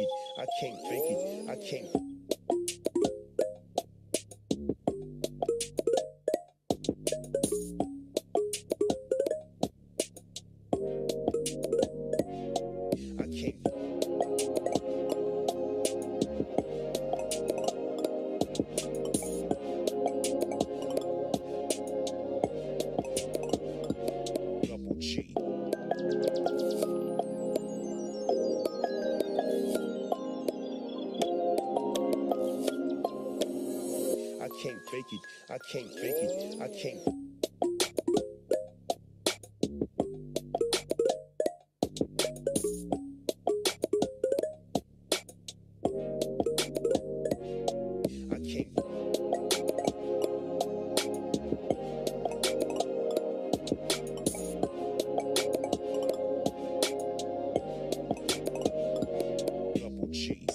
it. I can't fake it. I can't. I can't. Double G. I can't fake it. I can't fake it. I can't. I can't. Double G.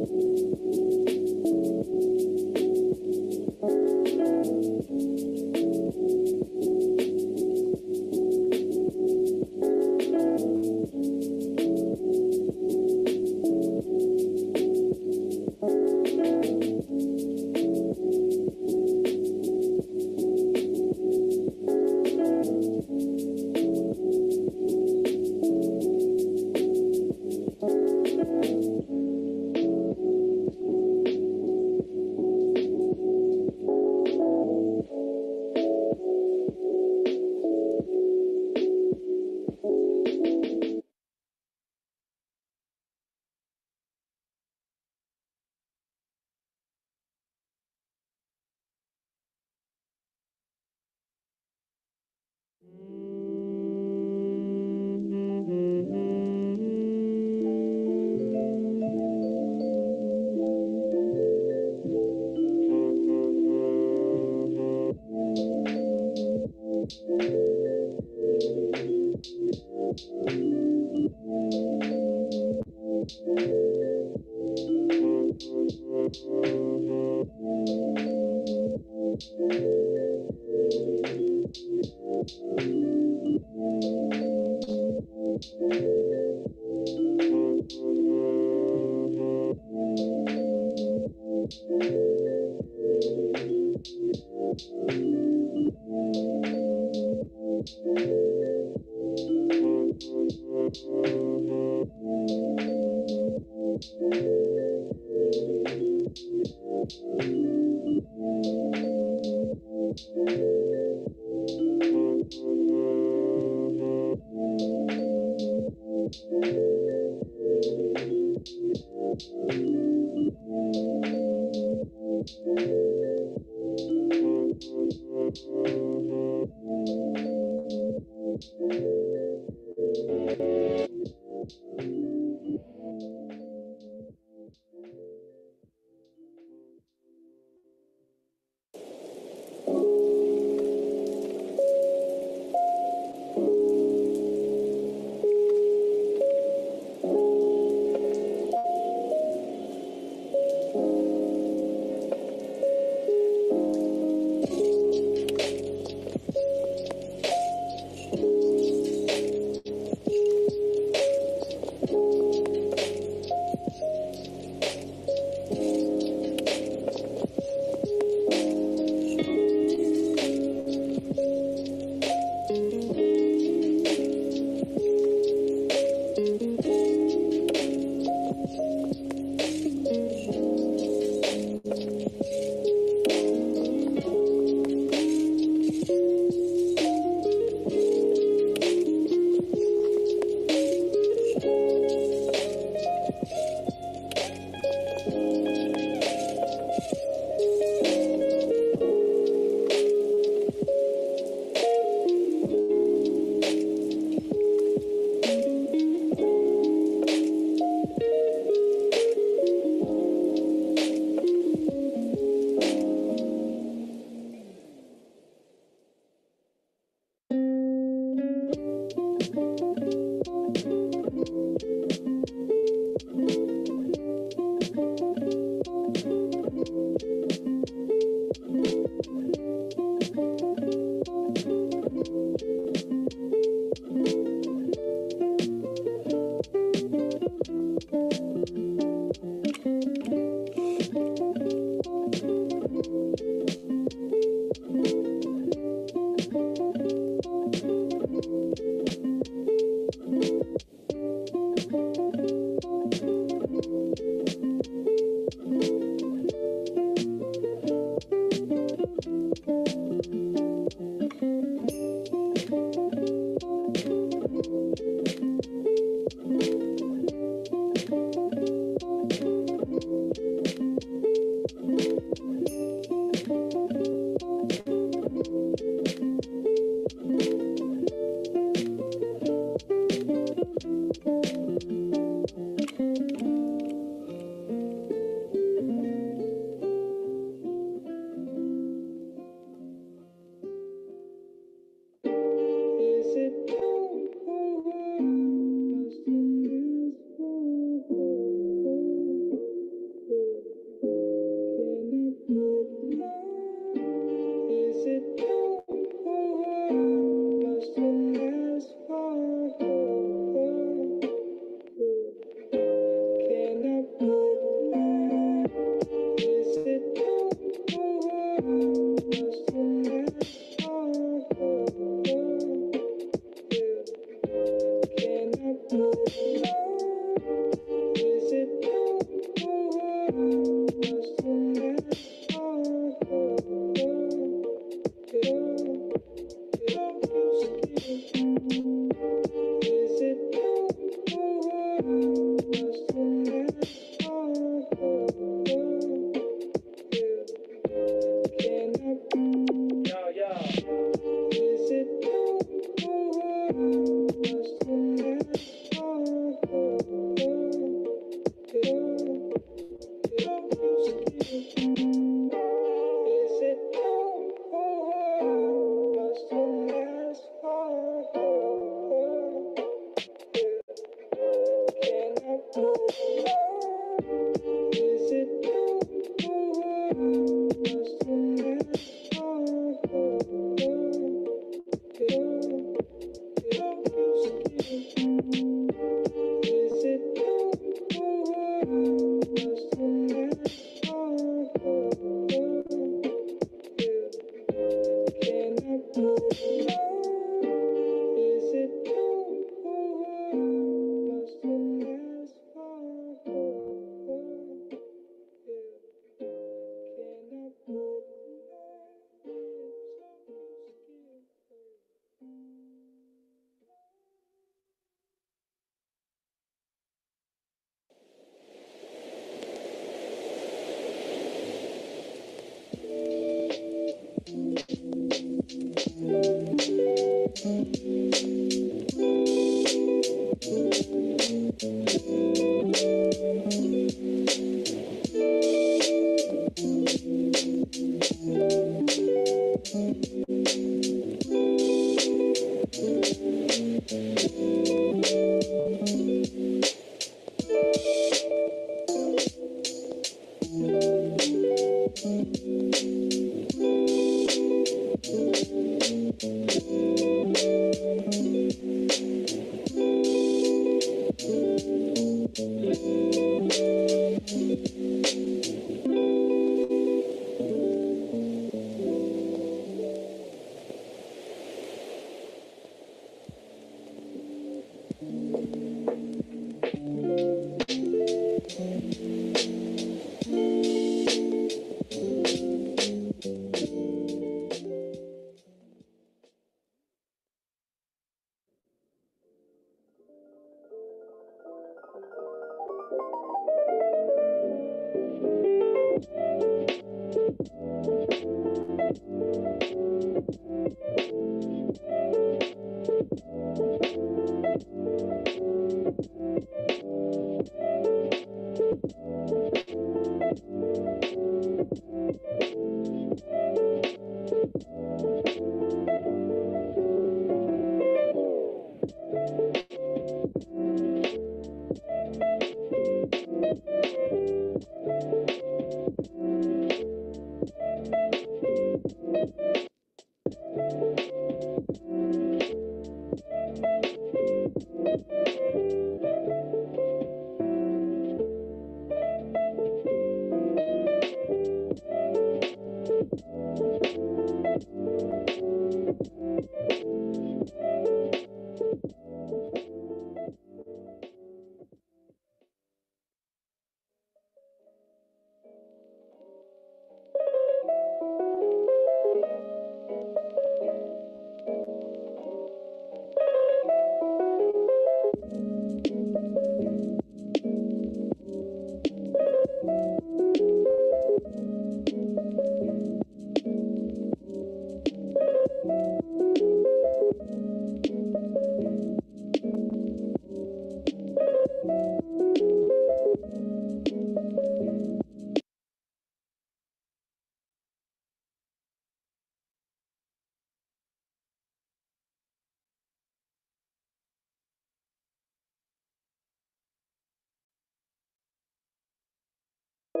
Yeah,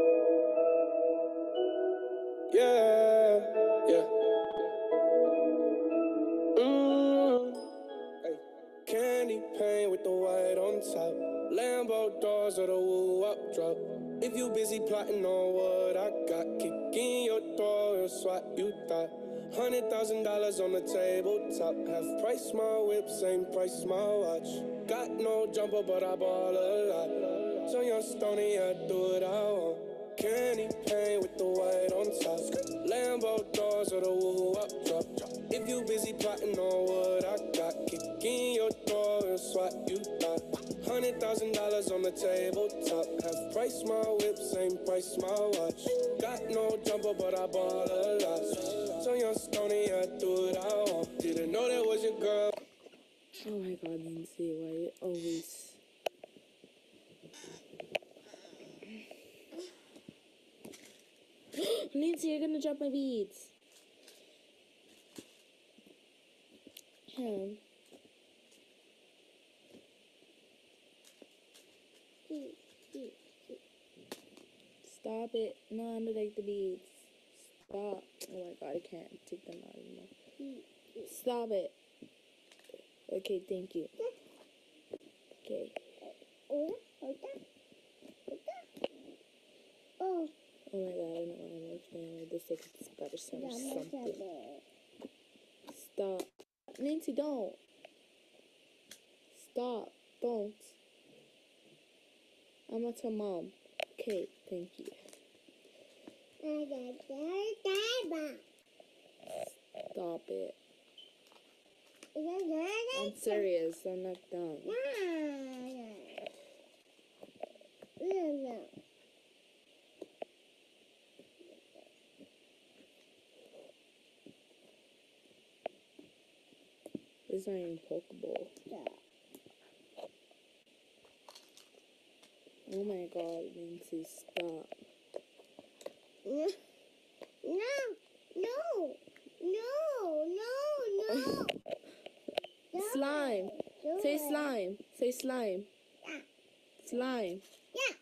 yeah. Hey. Candy paint with the white on top. Lambo doors or the woo up drop. If you busy plotting on what I got, kick in your door and swat you thought. $100,000 on the tabletop. Half price my whip, same price my watch. Got no jumper, but I ball a lot. So young Stoney, I do what I want. Candy paint with the white on top. Lambo doors or the woo up drop. If you busy plotting on what I got, kick in your door and swat you thought. $100,000 on the tabletop. Half price my whip, same price my watch. Got no jumper, but I ball a lot. So young Stoney, I do what I want. Didn't know that was your girl. Oh my god, Lindsay, why you always... Nancy, you're gonna drop my beads. Him. Stop it. No, I don't like the beads. Stop. Oh my god, I can't take them out anymore. Stop it. Okay, thank you. Okay. Oh my god, I don't know what I'm looking at. This like it's better something. Stop. Nancy, don't. Stop. Don't. I'm gonna tell Mom. Okay, thank you. Stop it. I'm serious. I'm not done. It's not even Pokeball. Oh my god, Nancy, stop. No. Slime. Say slime. Say slime. Slime. Yeah.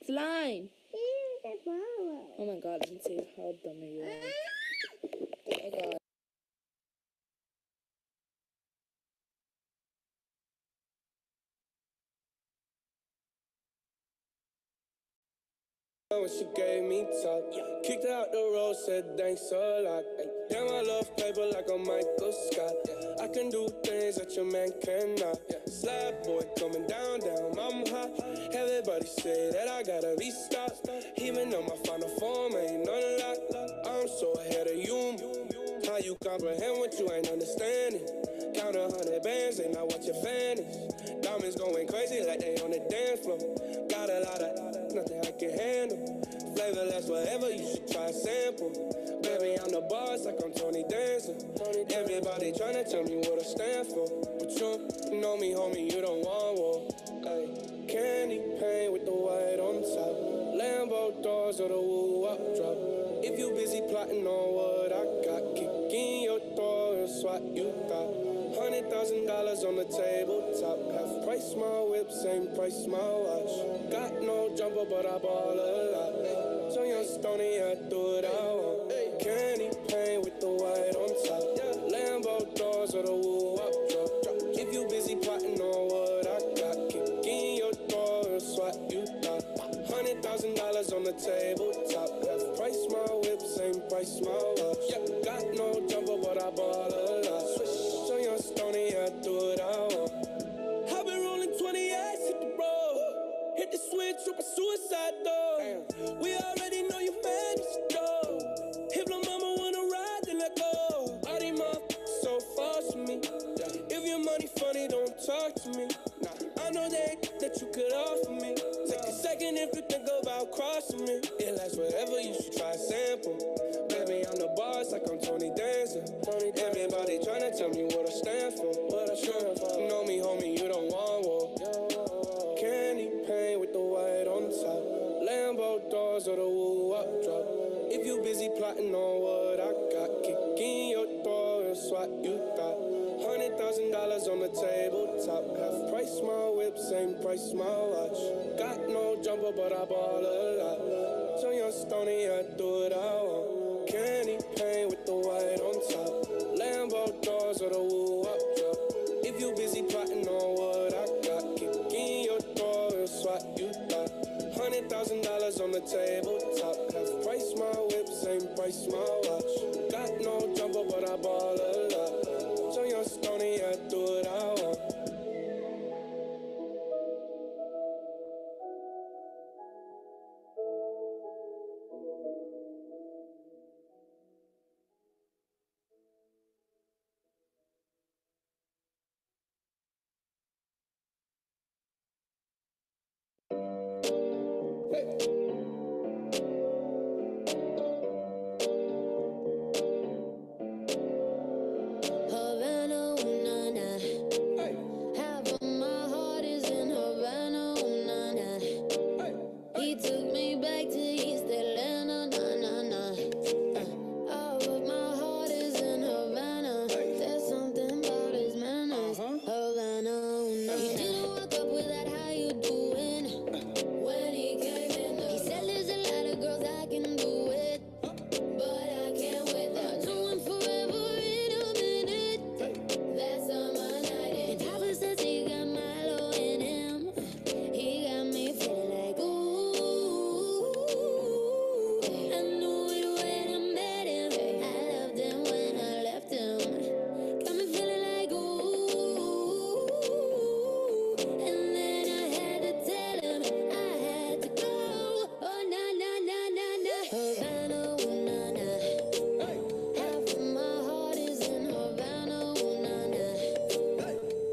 Slime. Oh my god, Lindsay, how dumb are you? Oh my god. When she gave me top, kicked her out the road, said thanks a lot. Damn, I love paper like a Michael Scott. I can do things that your man cannot. Slab boy coming down, I'm hot. Everybody say that I gotta be stopped. Even though my final form ain't none of that. I'm so ahead of you. How you comprehend what you ain't understanding? Count 100 bands, they not what your fan is. Diamonds going crazy like they on the dance floor. Got a lot of nothing I can handle. Flavorless, whatever, you should try a sample. Baby, I'm the boss like I'm Tony Dancer. Everybody tryna tell me what I stand for. But you know me, homie, you don't want war. Ay. Candy paint with the white on top. Lambo doors or the woo up drop. If you busy plotting on what I got, kick in your door and swat you thought. $100,000 on the tabletop. Half price my whip, same price my watch. Got no jumper, but I ball a lot. So young Stoney, I do what I want. Candy paint with the white on top. Lambo doors or the woo up drop. If you busy plotting on what I got, kick in your door and swat you thought. $100,000 on the tabletop. Half price my whip, same price my watch. Got no jumper, but I ball a lot. So young Stoney, I do what I want. I've been rolling 28, hit the road. Hit the switch, up a suicide door. We already know you mad as go. If the mama wanna ride, then let go. All these motherfuckers so far from me. If your money funny, don't talk to me. I know that you could offer me. Take a second if you think about crossing me. It lasts forever, you should try a sample. Baby, I'm the boss like I'm Tony Dancer. Everybody tryna tell me what I stand for. You know me, homie, you don't want war. Candy paint with the white on top. Lambo doors or the woo up drop. If you busy plotting on what I got, kick in your door and swat you thought. $100,000 on the tabletop. Half price price my whip, same price my watch. Got no jumper, but I ball a lot. So young Stoney, I do what I want. Candy paint with the white on top. Lambo doors or the woo-wop drop. If you busy plotting on what I got, kick in your door and swat you thought. $100,000 on the tabletop. Have price my whip, same price my watch. Got no jumper, but I ball a lot. So young Stoney, I do what I want. Havana, ooh, na, na. Half of my heart is in Havana, ooh, na, na. He took me back to East Atlanta, na, na, na. All of my heart is in Havana. There's something about his manners. Havana, ooh, na, na. He didn't walk up with that, how you doing? When he came in, he said there's a lot of girls I can do it, but I can't wait. I'll do him forever in a minute. That's on my night. And Papa says he got Milo in him. He got me feeling like ooh. I knew it when I met him. I loved him when I left him. Got me feeling like ooh. And then I had to tell him I had to go. Oh na na na na na. Havana, ooh, na na. Half of my heart is in Havana, ooh, na na.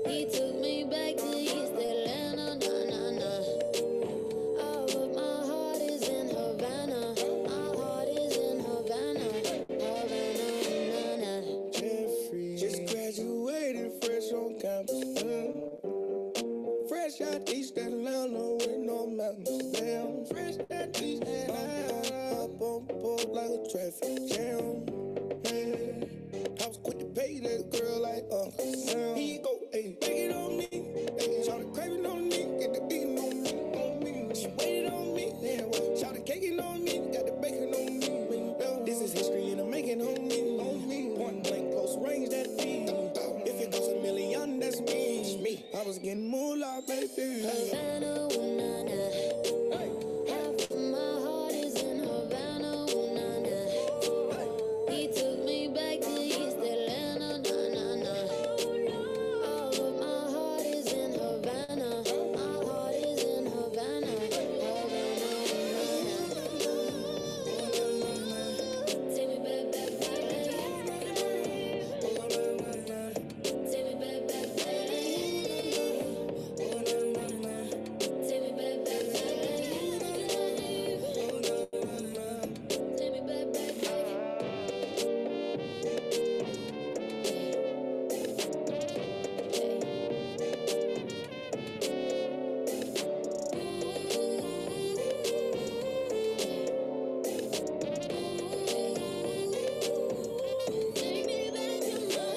He took me back to East Atlanta, na na na. All of my heart is in Havana. My heart is in Havana, Havana, ooh, na na. Jeffrey just graduated fresh on campus. Fresh out East Atlanta with no mountains. Damn, fresh out East Atlanta. Up on board like a traffic jam. Man, I was quick to pay that girl like Uncle Sam. Here you go, ayy, take it on me. Ayy, shout it craving on me, get the beating on me, on me. She waited on me, yeah, well, shout it caking on me, got the bacon on me. This is history and I'm making on me. Point blank, close range, that beat. If it goes a million, that's me. I was getting moolah, baby. Havana, ooh, na na. Half of my heart is in Havana, ooh, na na. He took me back to East Atlanta, na na na. All of my heart is in Havana. My heart is in Havana, Havana, ooh, na na. Take me back, back, back. Take me back, back, back. Take me back, back, back. Take me back, back,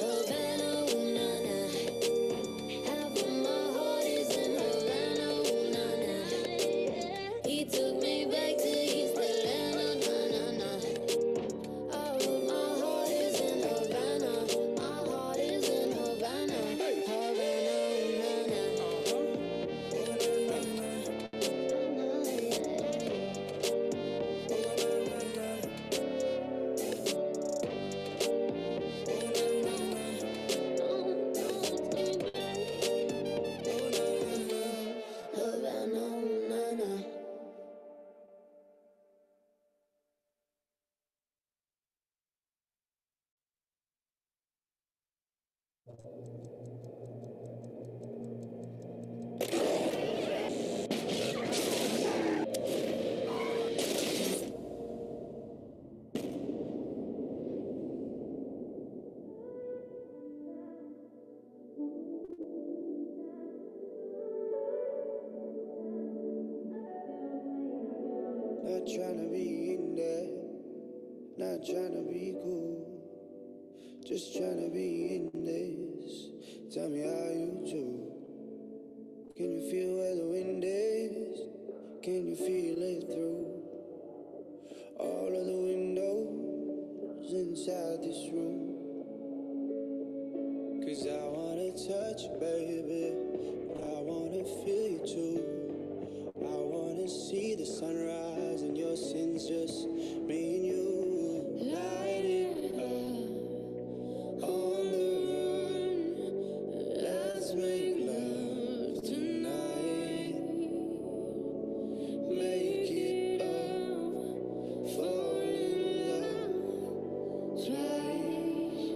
Havana, ooh, na na. Half of my heart is in Havana, ooh, na na. He took me back to East Atlanta, na na na. All of my heart is in Havana. My heart is in Havana, Havana, ooh, na na. Havana, ooh, na na. Not tryna be in there, not tryna be cool, just tryna be in this. Tell me how you do. Can you feel where the wind is? Can you feel it through all of the windows inside this room? 'Cause I wanna touch you, baby, and I wanna feel you too. I wanna see the sunrise and your sins, just me and you. Light it up on the run. Let's make love tonight. Make it up, fall in love twice.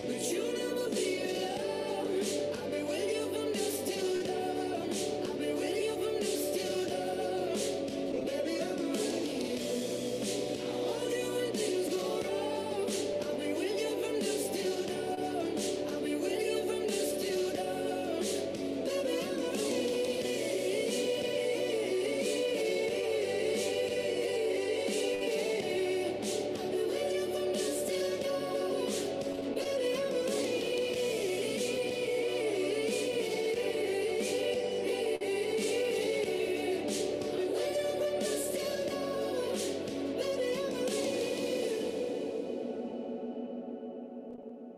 But you never be alone. I'll be with you from dusk till dawn. I'll be with you from dusk till dawn. Baby, I'm right here. I hold you when things go wrong. I'll be with you from dusk till dawn. I'll be with you from dusk till dawn. Baby, I'm right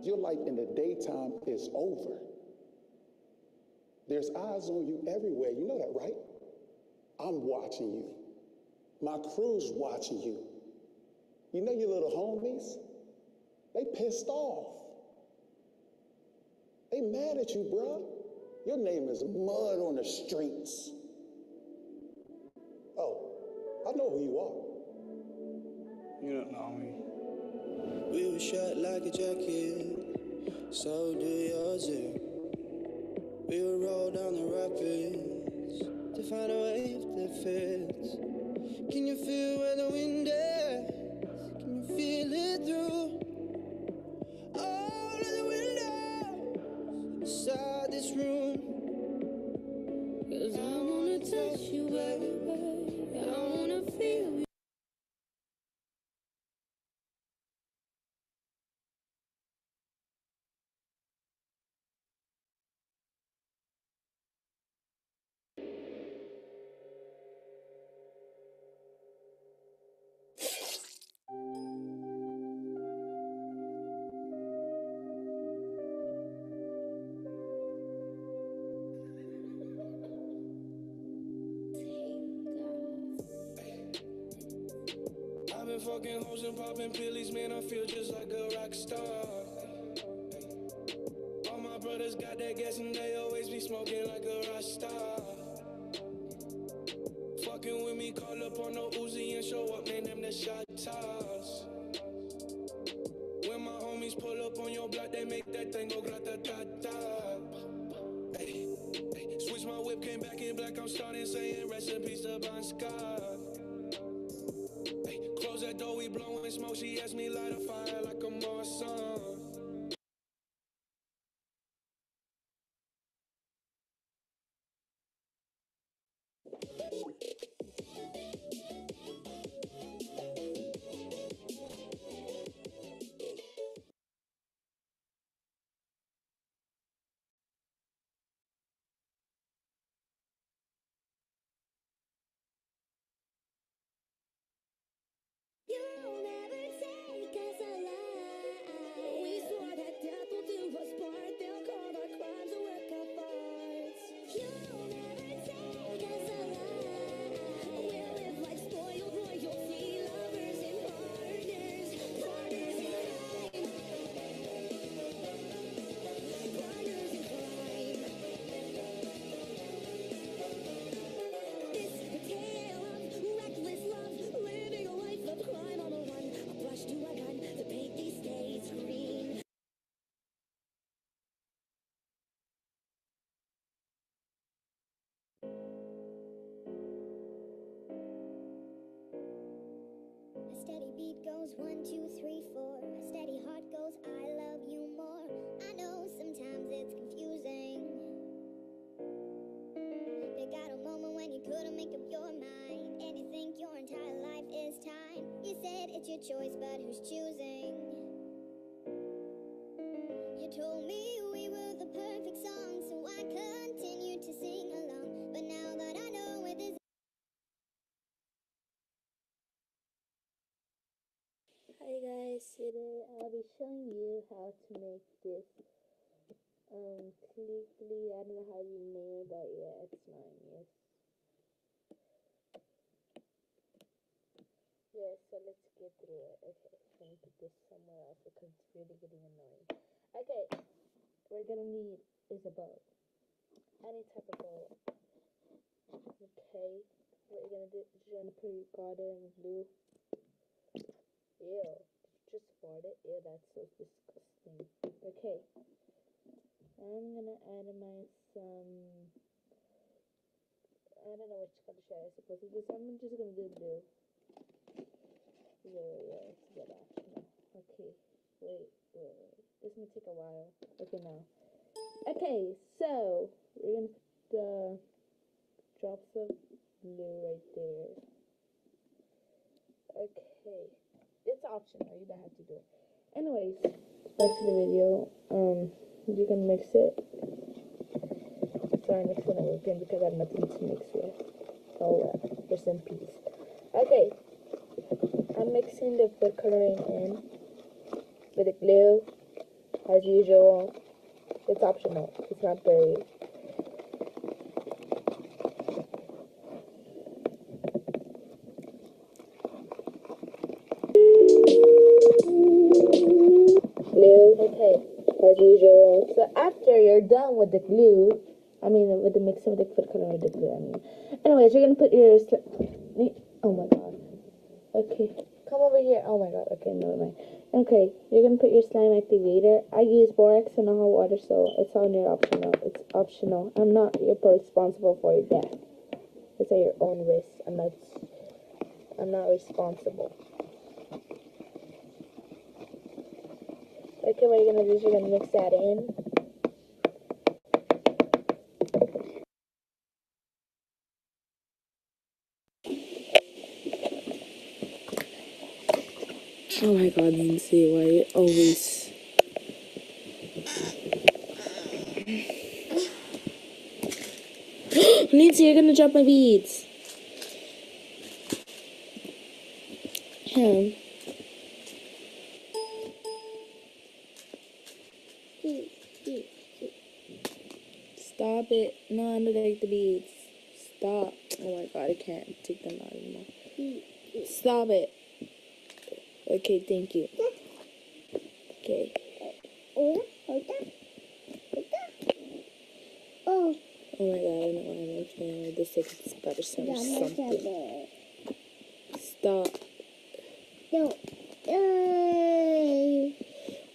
Your life in the daytime is over. There's eyes on you everywhere. You know that, right? I'm watching you. My crew's watching you. You know your little homies? They pissed off. They mad at you, bruh. Your name is mud on the streets. Oh, I know who you are. You don't know me. We were shot like a jacket, so do yours. We would roll down the rapids to find a wave that fits. Can you feel where the wind is? Can you feel it through all of the windows inside this room? 'Cause I wanna touch you, baby. I wanna feel you. I've been fucking hoes and popping pillies, man, I feel just like a rock star. All my brothers got that gas and they always be smoking like a rock star. Fucking with me, call up on no Uzi and show up, name them the shot toss. When my homies pull up on your block, they make that thing go grata-ta-ta. Hey, hey, switch my whip, came back in black, I'm starting saying recipes to Bon Scott. Hey, close that door, we blowing smoke, she asked me light a fire like a Marsan. You'll never take us alive. We swore that death will do us part. They'll call our crimes a work of art. You'll never take us alive. We'll live like spoiled royalty, lovers and partners, partners in crime, partners in crime. This is the tale of reckless love, living a life of crime on the run. A brush to a gun to paint these states green. A steady beat goes 1, 2, 3, 4. A steady heart goes, I love you more. I know sometimes it's confusing. You got a moment when you couldn't make up your mind, and you think your entire life is time. You said it's your choice, but who's choosing? told me we were the perfect song, so I continued to sing along. But now that I know where this. Hi guys, today I'll be showing you how to make this clickly. I don't know how you name it, but yeah, it's mine. Yes, so let's get through it. Okay, let me put this somewhere else because it's really getting annoying. Okay, we're gonna need is a bow, any type of bow. Okay, what you're gonna do is you're gonna put your garden blue. Ew, just fart it. Ew, that's so disgusting. Okay, I'm gonna add my some. I don't know which color should I suppose to do. So I'm just gonna do blue. Yeah, it's good actually. Okay, wait. This may take a while. Okay, now. Okay, so we're gonna put the drops of blue right there. Okay, it's optional. You don't have to do it. Anyways, back to the video. You can mix it. Sorry, mixing it again because I have nothing to mix with. Oh well, rest in peace. Okay, I'm mixing the food coloring in with the glue as usual. It's optional. It's not very. Glue. Okay, as usual. So after you're done with the glue, with the mixing with the food coloring with the glue. Anyways, you're gonna put your. Oh my god. Okay, come over here. Oh my god. Okay, never mind. Okay, you're gonna put your slime activator. I use borax and hot water, so it's on your optional. It's optional. I'm not responsible for your death. It's at your own risk. I'm not responsible. Okay, what you're gonna do is you're gonna mix that in. Oh my god, Nancy, why you always... Nancy, you're gonna drop my beads. Stop it. No, I don't like the beads. Stop. Oh my god, I can't take them out anymore. Stop it. Okay, thank you. Okay. Oh. Oh my god, I don't know why I'm playing with this. It's better or something. Stop. No.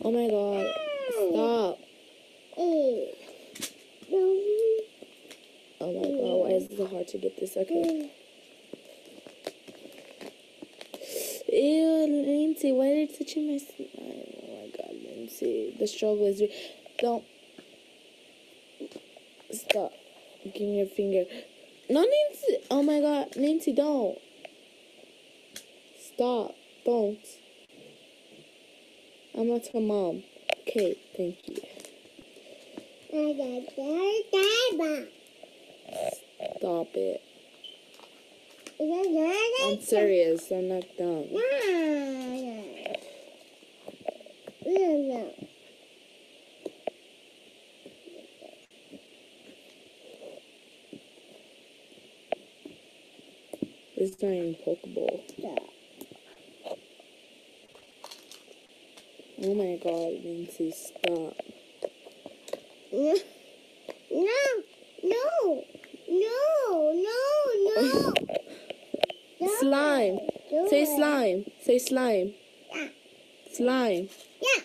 Oh my god. Stop. Oh my god, why is it so hard to get this? Okay. Ew, Nancy, why are you touching my slime? Oh my god, Nancy. The struggle is real. Don't. Stop. Give me your finger. No, Nancy. Oh my god, Nancy, don't. Stop. Don't. I'm not your mom. Okay, thank you. Stop it. I'm serious. I'm not dumb. It's not even pokeball. Oh my god, Nancy, stop. No. Slime. Say slime. Say slime. Yeah. Slime. Yeah.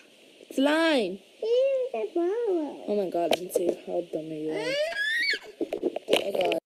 Slime. Oh my god, Nancy, how dumb are you? Oh god.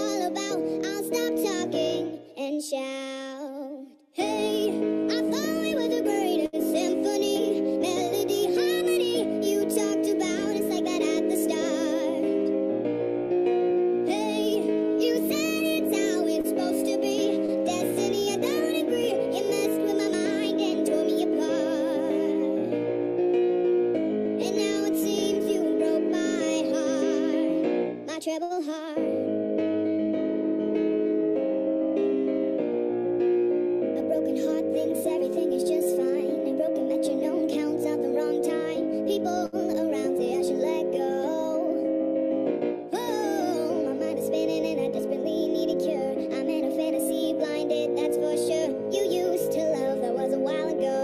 all about. I'll stop talking and shout. Hey, I thought we were the greatest symphony, melody, harmony. You talked about us like that at the start. Hey, you said it's how it's supposed to be. Destiny, I don't agree. You messed with my mind and tore me apart. And now it seems you broke my heart, my treble heart. A broken heart thinks everything is just fine. A broken metronome counts out the wrong time. People around say I should let go. Oh, my mind is spinning and I desperately need a cure. I'm in a fantasy blinded, that's for sure. You used to love, that was a while ago.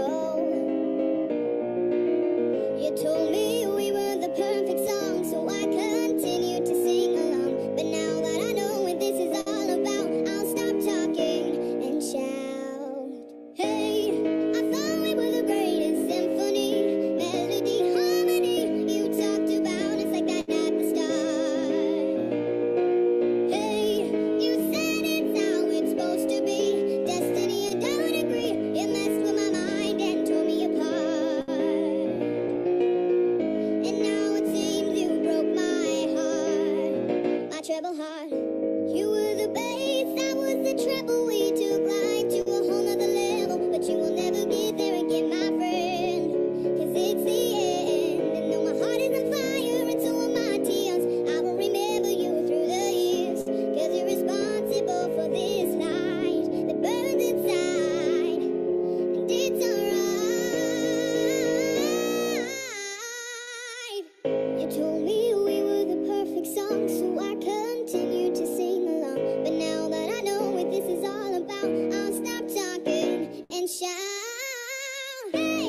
You told me we were the perfect song, so I continued to sing along. But now that I know what this is all about, I'll stop talking and shout. Hey, I thought we were the greatest symphony, melody, harmony. You talked about us like that at the start. Hey, you said it's how it's supposed to be. Destiny, I don't agree. You messed with my mind and tore me apart. And now it seems you broke my heart, my treble heart. You were the bass, I was the treble. We took life to a whole nother level, but you will never get there again, my friend. 'Cause it's the end, and though my heart is on fire and so are my tears, I will remember you through the years. 'Cause you're responsible for this light that burns inside, and it's alright. You told me we were the perfect song, so I continued to sing along. But now that I know what this is all about, I'll stop talking and shout. Hey,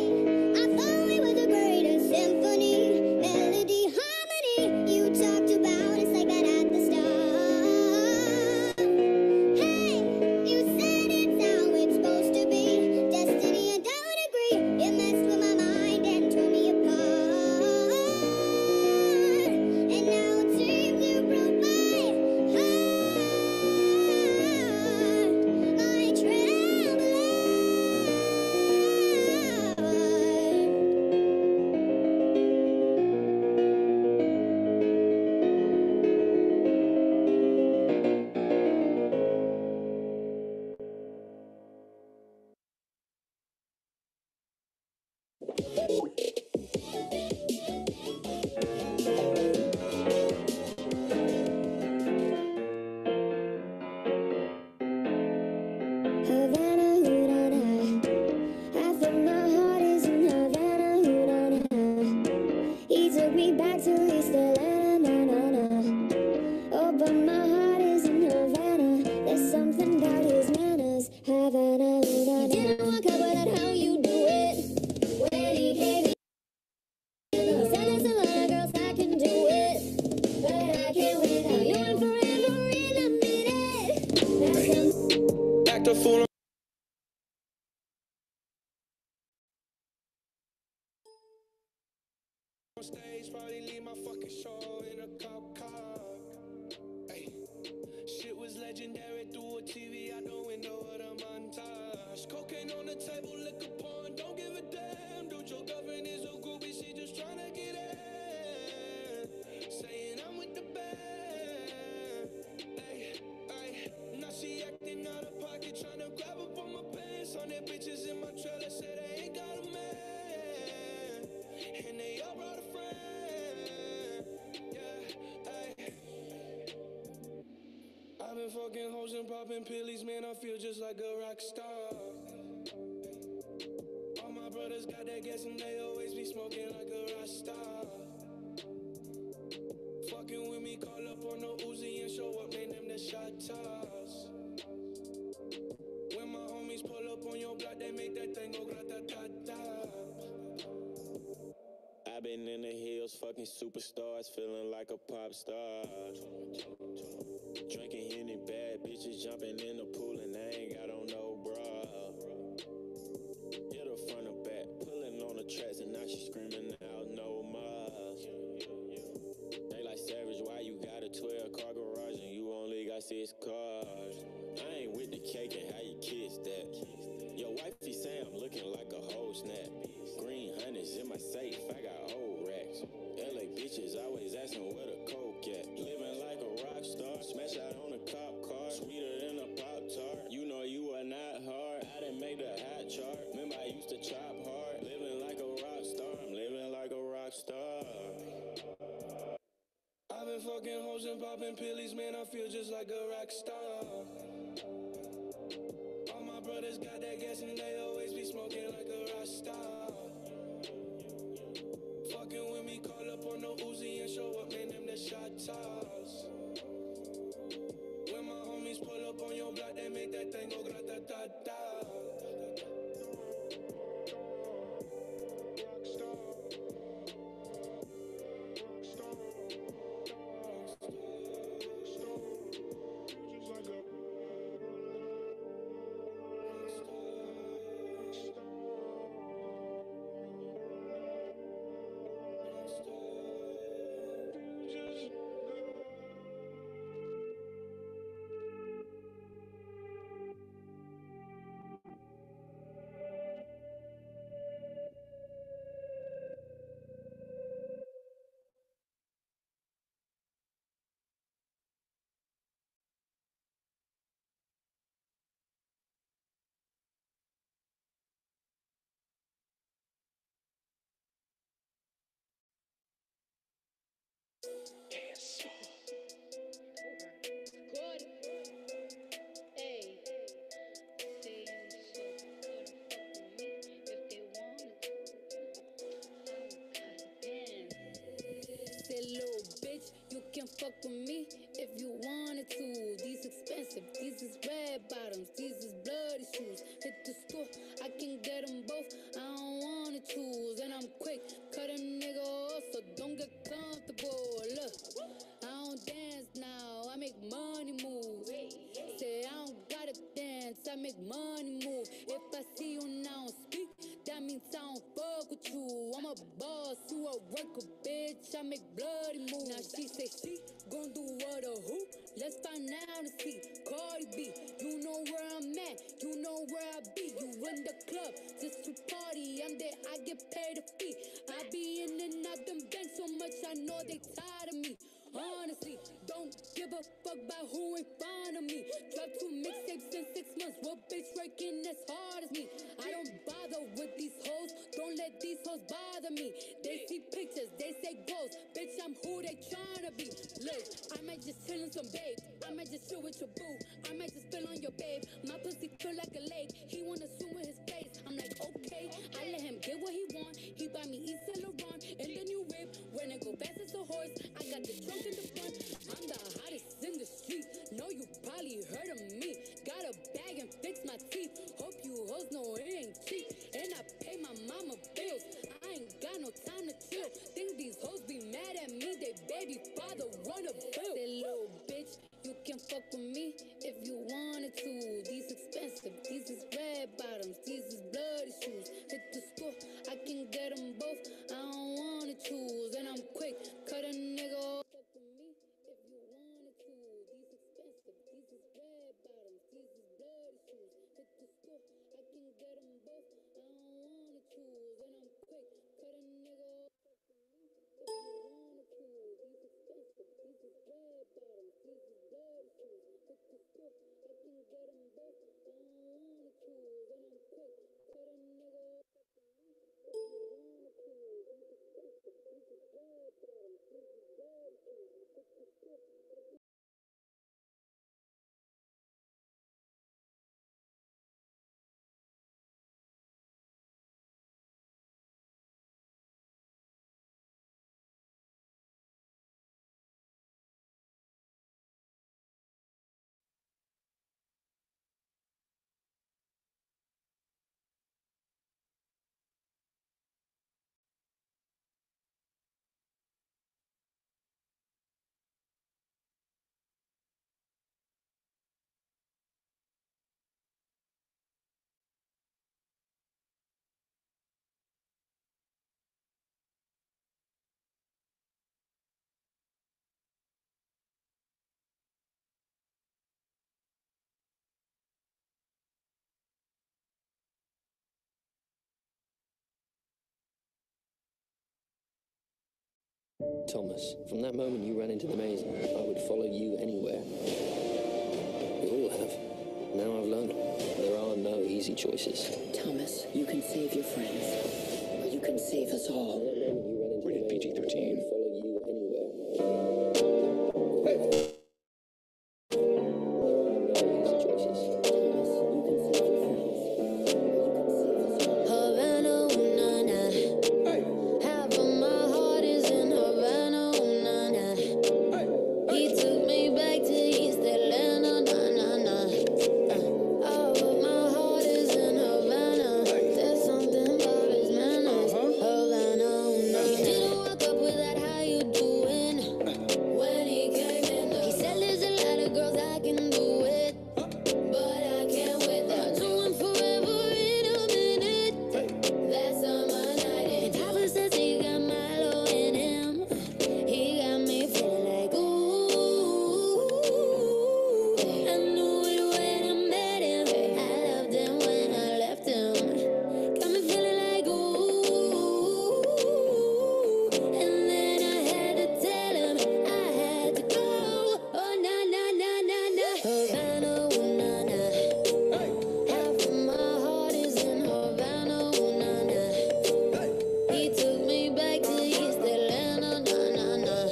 I thought we were the greatest symphony, melody, harmony. You talked about us like that at the start. Hey, you said it's how it's supposed to be. Destiny, I don't agree. You messed with my mind and tore me apart. And now it seems you broke my heart, my treble Havana, Havana. I think my heart is in Havana, Havana. He took me back to East Atlanta, na na na. Oh, but my heart is in Havana. There's something about his manners, Havana, Havana. You didn't walk up, but that's how you do it. When he came in, he said there's a lot of girls that can do it, but I can't without you and forever in a minute. That's some Act a fool on stage, probably leave my fucking show in a cop car. Ay, shit was legendary through a TV out the window of the montage. Cocaine on the table, liquor porn, don't give a damn. Dude, your girlfriend is a groupie, she just tryna get in. Saying I'm with the band. Ay, ay, now she acting out of pocket, tryna grab up on my pants. On their bitches in my trailer, say they ain't got a man. And they all brought a friend. Yeah, ay. I've been fucking hoes and popping pillies, man, I feel just like a rock star. All my brothers got that gas and they always be smoking like a rock star. Fucking with me, call up on the Uzi and show up, man, them the shot toss. When my homies pull up on your block, they make that thing go grata-ta-ta. I've been in the hills, fucking superstars, feeling like a pop star. Drinking Henny, bad bitches jumping in the pool and they ain't got on no bra. Hit her front or back, pulling on the tracks and now she screaming out no more. They like Savage, why you got a 12-car garage and you only got 6 cars. I ain't with the cake and how you kiss that. Your wifey say I'm looking like a whole snap. Green hundreds in my safe, I got old racks. LA bitches always asking where the coke at. Living like a rock star, smash out on a cop car. Sweeter than a Pop-Tart. You know you are not hard, I didn't make the hot chart. Remember I used to chop hard. Living like a rock star, I'm living like a rock star. I've been fucking hoes and popping pillies, man, I feel just like a rock star. All my brothers got that gas and they always be smoking like a rock star. Fucking with me, call up on the Uzi and show up, man, them the shot toss. When my homies pull up on your block, they make that thing go grata-ta-ta. Fuck with me if you wanted to. These expensive, these is red bottoms, these is bloody shoes. Hit the store, I can get them both. I don't wanna choose, and I'm quick, cut a nigga off, so don't get comfortable. Look, I don't dance now, I make money move. Say I don't gotta dance, I make money move. If I see you now speak, that means I don't fuck with you. I'm a boss, you a worker, bitch. I make bloody moves. Now she say she gon' do what or who? Let's find out and see. Cardi B, you know where I'm at, you know where I be. You in the club just to party. I'm there, I get paid a fee. I be in and out them banks so much, I know they tired of me. Honestly, don't give a fuck about who in front of me. Drop 2 mixtapes in 6 months. What bitch working as hard as me? I don't bother with these hoes. Don't let these hoes bother me. They see pictures, they say ghosts. Bitch, I'm who they tryna be. Look, I might just chill in some babe. I might just chill with your boo. I might just spill on your babe. My pussy feel like a lake. He wanna swim with his face. I'm like, okay. I let him get what he want. He buy me East Saint Laurent and the new whip. When I go fast as a horse, I got the trunk in the front. I'm the hottest in the street. Know you probably heard of me. Got a bag and fix my teeth. Hope you hoes know it ain't cheap. And I pay my mama bills. I ain't got no time to chill. Think these hoes be mad at me. They baby father wanna bill. Say little bitch, you can fuck with me if you wanted to. These expensive, these is red bottoms, these is bloody shoes. Hit the store, I can get them both. I don't wanna choose, and I'm quick, cut a nigga off. Fuck with me if you wanted to. These expensive, these is red bottoms, Thomas, from that moment you ran into the maze, I would follow you anywhere. We all have. Now I've learned there are no easy choices. Thomas, you can save your friends, or you can save us all. Rated PG-13. Follow you anywhere. Havana, ooh, nah, nah. Half of my heart is in Havana, ooh, nah, nah. He took me back to East Atlanta, nah, nah, nah. All of my heart is in Havana. There's something about his manners. Havana, ooh, nah, nah. He didn't walk up with that, how you doing? When he came in, he said there's a lot of girls I can do it, but I can't wait. I'll do him forever in a minute. That summer night, and Papa says he got Milo in him. He got me feeling like ooh. I knew it when I met him. I loved him when I left him. Got me feeling like ooh. And then I had to tell him I had to go. Oh na na na na na. Havana, ooh, na na. Half of my heart is in Havana, ooh, na na. He took me back to East Atlanta, nah, nah, nah.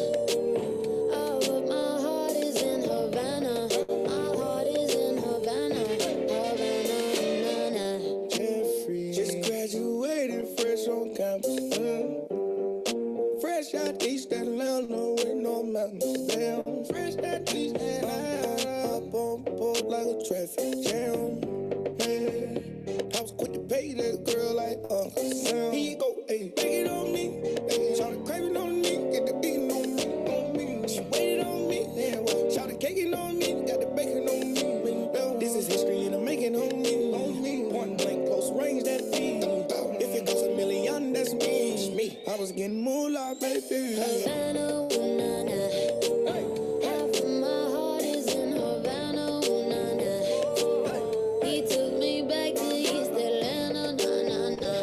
All of my heart is in Havana. My heart is in Havana, Havana, nah, nah. Jeffrey just graduated fresh on campus. Fresh out East Atlanta with no mountains down. Fresh out East Atlanta, up on board like a traffic jam. I was quick to pay that girl like Uncle Sam. He go, hey, take it on me. Hey, shout it craving on me, get the beating on me, on me. She waited on me, yeah, well, shout it caking on me, got the bacon on me. This is history and I'm making on me, on me. Point blank, close range, that be. If it goes a million, that's me. I was getting moolah, baby. Havana, ooh, na na. Half of my heart is in Havana, ooh, na na. He took me back to East Atlanta, nah, nah, nah.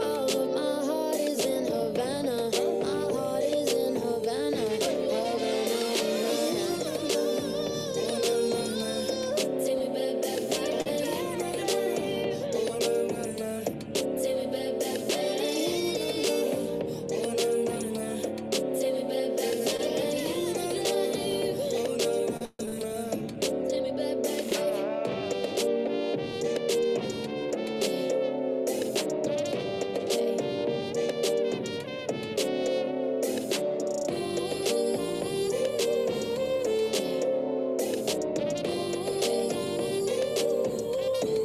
All of my heart is in Havana. My heart is in Havana, Havana, nah, nah. Take me back, back, back. Take me back, back, back. Take me back, back, back. Take me back, back, back.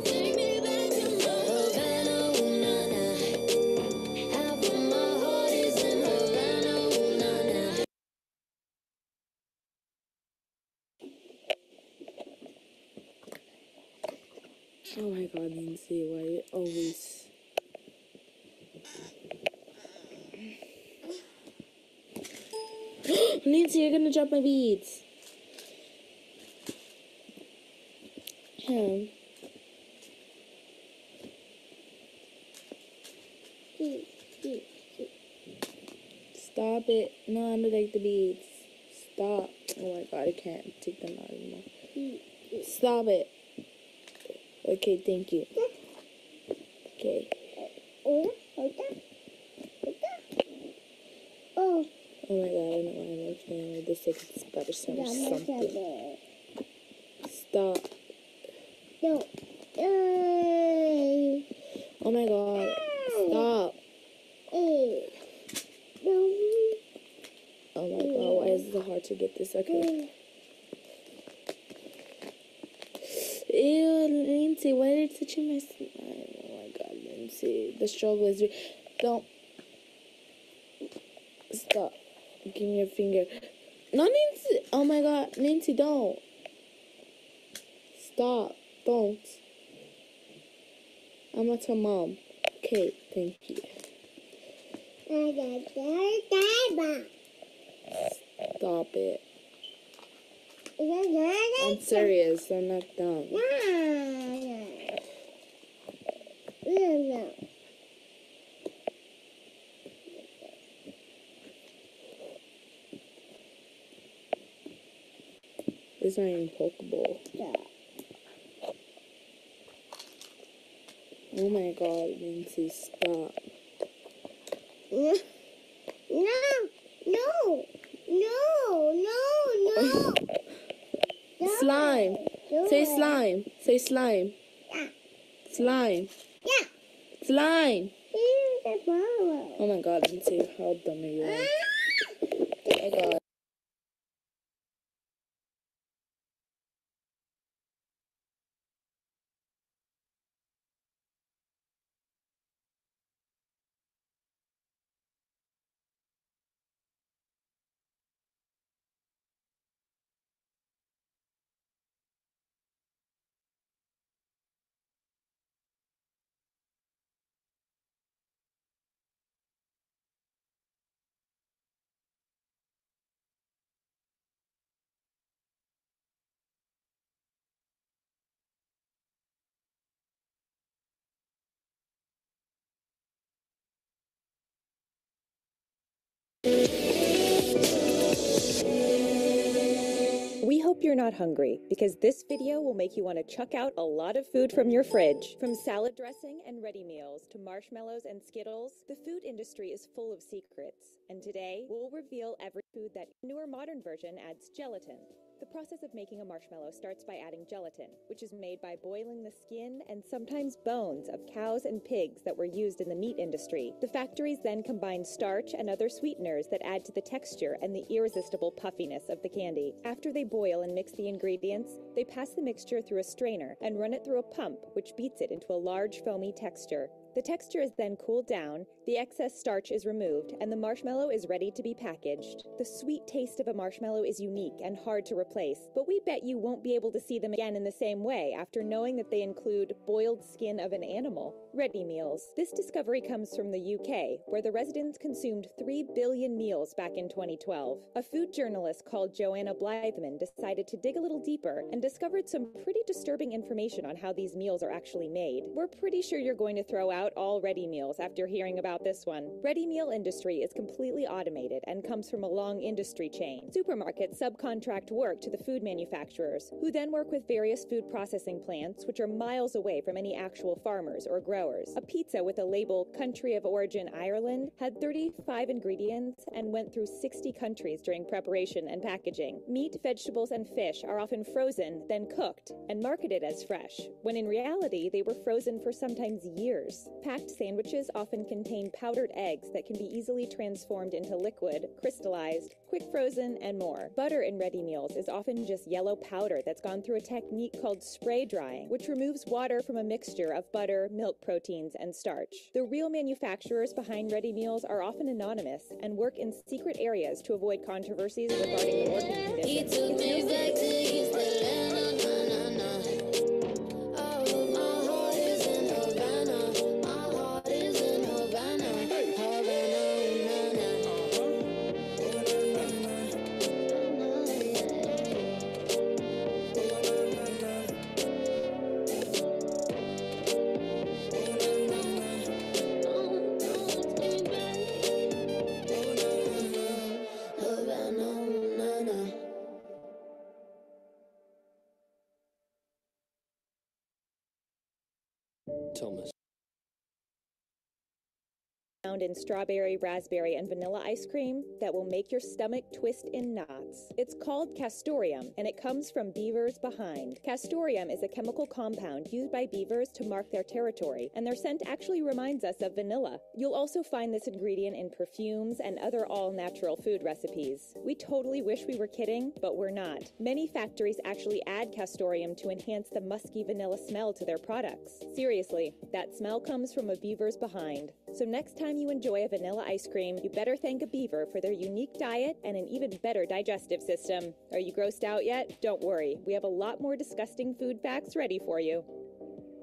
Take me back to Havana, ooh, na na. Half of my heart is in Havana, ooh, na na. Oh my god, Nancy, why you always... Nancy, you're gonna drop my beads. Hmm. Stop it. No, I don't like the beads. Stop. Oh my god, I can't take them out anymore. Stop it. Okay, thank you. Okay. Oh, Oh my god, I don't know why I'm playing with this. Like it's better sound or something. Stop. no. Oh my god. Stop. Oh my god, why is it so hard to get this? Okay. Ew, Lindsay, why are you touching my... Oh my god, Lindsay. The struggle is... Don't... Stop. Give me your finger. No, Nancy. Oh my god, Nancy, don't. Stop. Don't. I'm gonna tell Mom. Okay, thank you. Stop it. I'm serious. I'm not dumb. It's not even pokeable. Yeah. Oh my god, Lindsay, stop. No. Slime. Do Say it. slime. Say slime. Yeah. Slime. Yeah. Slime. Here's the ball. Oh my god, Lindsay, how dumb are you? Oh god. We hope you're not hungry, because this video will make you want to chuck out a lot of food from your fridge. From salad dressing and ready meals to marshmallows and Skittles, the food industry is full of secrets. And today, we'll reveal every food that newer modern version adds gelatin. The process of making a marshmallow starts by adding gelatin, which is made by boiling the skin and sometimes bones of cows and pigs that were used in the meat industry. The factories then combine starch and other sweeteners that add to the texture and the irresistible puffiness of the candy. After they boil and mix the ingredients, they pass the mixture through a strainer and run it through a pump, which beats it into a large foamy texture. The texture is then cooled down, the excess starch is removed, and the marshmallow is ready to be packaged. The sweet taste of a marshmallow is unique and hard to replace, but we bet you won't be able to see them again in the same way after knowing that they include boiled skin of an animal. Ready meals. This discovery comes from the UK, where the residents consumed 3 billion meals back in 2012. A food journalist called Joanna Blytheman decided to dig a little deeper and discovered some pretty disturbing information on how these meals are actually made. We're pretty sure you're going to throw out all ready meals after hearing about this one. Ready meal industry is completely automated and comes from a long industry chain. Supermarkets subcontract work to the food manufacturers, who then work with various food processing plants, which are miles away from any actual farmers or growers. A pizza with a label Country of Origin Ireland had 35 ingredients and went through 60 countries during preparation and packaging. Meat, vegetables, and fish are often frozen, then cooked, and marketed as fresh, when in reality they were frozen for sometimes years. Packed sandwiches often contain powdered eggs that can be easily transformed into liquid, crystallized, quick frozen, and more. Butter in ready meals is often just yellow powder that's gone through a technique called spray drying, which removes water from a mixture of butter, milk proteins, and starch. The real manufacturers behind ready meals are often anonymous and work in secret areas to avoid controversies regarding the working conditions. He took me back to East Atlanta, na na na. Oh, my heart is in Havana. My heart is in Havana, Havana, na na. Thomas. Found in strawberry, raspberry, and vanilla ice cream that will make your stomach twist in knots. It's called castoreum, and it comes from beavers behind. Castoreum is a chemical compound used by beavers to mark their territory, and their scent actually reminds us of vanilla. You'll also find this ingredient in perfumes and other all-natural food recipes. We totally wish we were kidding, but we're not. Many factories actually add castoreum to enhance the musky vanilla smell to their products. Seriously, that smell comes from a beaver's behind. So next time you enjoy a vanilla ice cream, you better thank a beaver for their unique diet and an even better digestive system. Are you grossed out yet? Don't worry, we have a lot more disgusting food facts ready for you.